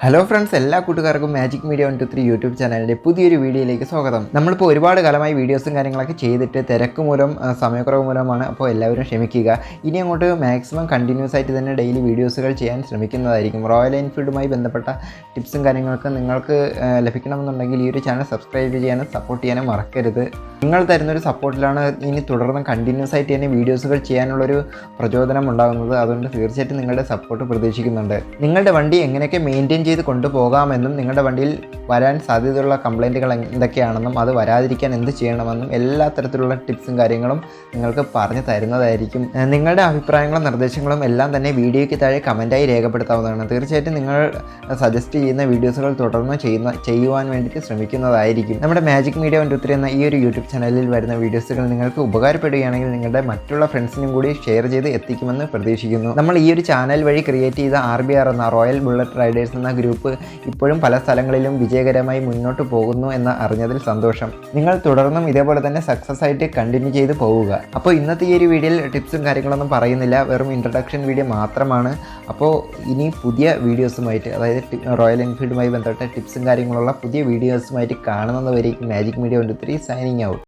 Hello friends, എല്ലാ കൂട്ടുകാർക്കും magic media 123 YouTube ചാനലിൻ്റെ പുതിയൊരു വീഡിയോയിലേക്ക് സ്വാഗതം. നമ്മളിപ്പോൾ ഒരുപാട് കാലമായി വീഡിയോസും കാര്യങ്ങളൊക്കെ ചെയ്തിട്ട് തിരക്ക് മൂലം സമയക്കുറവ് മൂലമാണ്. അപ്പോൾ എല്ലാവരും ക്ഷമിക്കുക. ഇനി അങ്ങോട്ട് മാക്സിമം കണ്ടിന്യൂസ് ആയിട്ട് തന്നെ ഡെയിലി വീഡിയോസുകൾ ചെയ്യാൻ ശ്രമിക്കുന്നതായിരിക്കും. റോയൽ എൻഫീൽഡുമായി ബന്ധപ്പെട്ട ടിപ്സും കാര്യങ്ങളൊക്കെ നിങ്ങൾക്ക് ലഭിക്കണമെന്നുണ്ടെങ്കിൽ ഈ ഒരു ചാനൽ സബ്സ്ക്രൈബ് ചെയ്യാനും സപ്പോർട്ട് ചെയ്യാനും മറക്കരുത്. നിങ്ങൾ തരുന്നൊരു സപ്പോർട്ടിലാണ് ഇനി തുടർന്ന് കണ്ടിന്യൂസ് ആയിട്ട് തന്നെ വീഡിയോസുകൾ ചെയ്യാനുള്ളൊരു പ്രചോദനം ഉണ്ടാകുന്നത്. അതുകൊണ്ട് തീർച്ചയായിട്ടും നിങ്ങളുടെ സപ്പോർട്ട് പ്രതീക്ഷിക്കുന്നുണ്ട്. നിങ്ങളുടെ വണ്ടി എങ്ങനെയൊക്കെ മെയിൻറ്റെയിൻ ചെയ്ത് കൊണ്ടുപോകാമെന്നും നിങ്ങളുടെ വണ്ടിയിൽ വരാൻ സാധ്യതയുള്ള കംപ്ലൈൻറ്റുകൾ എന്തൊക്കെയാണെന്നും അത് വരാതിരിക്കാൻ എന്ത് ചെയ്യണമെന്നും എല്ലാ തരത്തിലുള്ള ടിപ്സും കാര്യങ്ങളും നിങ്ങൾക്ക് പറഞ്ഞു തരുന്നതായിരിക്കും. നിങ്ങളുടെ അഭിപ്രായങ്ങളും നിർദ്ദേശങ്ങളും എല്ലാം തന്നെ വീഡിയോയ്ക്ക് താഴെ കമൻറ്റായി രേഖപ്പെടുത്താവുന്നതാണ്. തീർച്ചയായിട്ടും നിങ്ങൾ സജസ്റ്റ് ചെയ്യുന്ന വീഡിയോസുകൾ തുടർന്ന് ചെയ്യുവാൻ വേണ്ടിയിട്ട് ശ്രമിക്കുന്നതായിരിക്കും. നമ്മുടെ മാജിക് മീഡിയ 123 എന്ന ഈ ഒരു യൂട്യൂബ് ചാനലിൽ വരുന്ന വീഡിയോസുകൾ നിങ്ങൾക്ക് ഉപകാരപ്പെടുകയാണെങ്കിൽ നിങ്ങളുടെ മറ്റുള്ള ഫ്രണ്ട്സിനും കൂടി ഷെയർ ചെയ്ത് എത്തിക്കുമെന്ന് പ്രതീക്ഷിക്കുന്നു. നമ്മൾ ഈ ഒരു ചാനൽ വഴി ക്രിയേറ്റ് ചെയ്ത RBR എന്ന റോയൽ ബുള്ളറ്റ് റൈഡേഴ്സ് എന്ന ഗ്രൂപ്പ് ഇപ്പോഴും പല സ്ഥലങ്ങളിലും വിജയകരമായി മുന്നോട്ട് പോകുന്നു എന്ന് അറിഞ്ഞതിൽ സന്തോഷം. നിങ്ങൾ തുടർന്നും ഇതേപോലെ തന്നെ സക്സസ് ആയിട്ട് കണ്ടിന്യൂ ചെയ്ത് പോവുക. അപ്പോൾ ഇന്നത്തെ ഈ ഒരു വീഡിയോയിൽ ടിപ്സും കാര്യങ്ങളൊന്നും പറയുന്നില്ല, വെറും ഇൻട്രഡക്ഷൻ വീഡിയോ മാത്രമാണ്. അപ്പോൾ ഇനി പുതിയ വീഡിയോസുമായിട്ട്, അതായത് റോയൽ എൻഫീൽഡുമായി ബന്ധപ്പെട്ട ടിപ്സും കാര്യങ്ങളുള്ള പുതിയ വീഡിയോസുമായിട്ട് കാണുന്നതുവരേക്കും മാജിക് മീഡിയ 123 സൈനിങ് ഔട്ട്.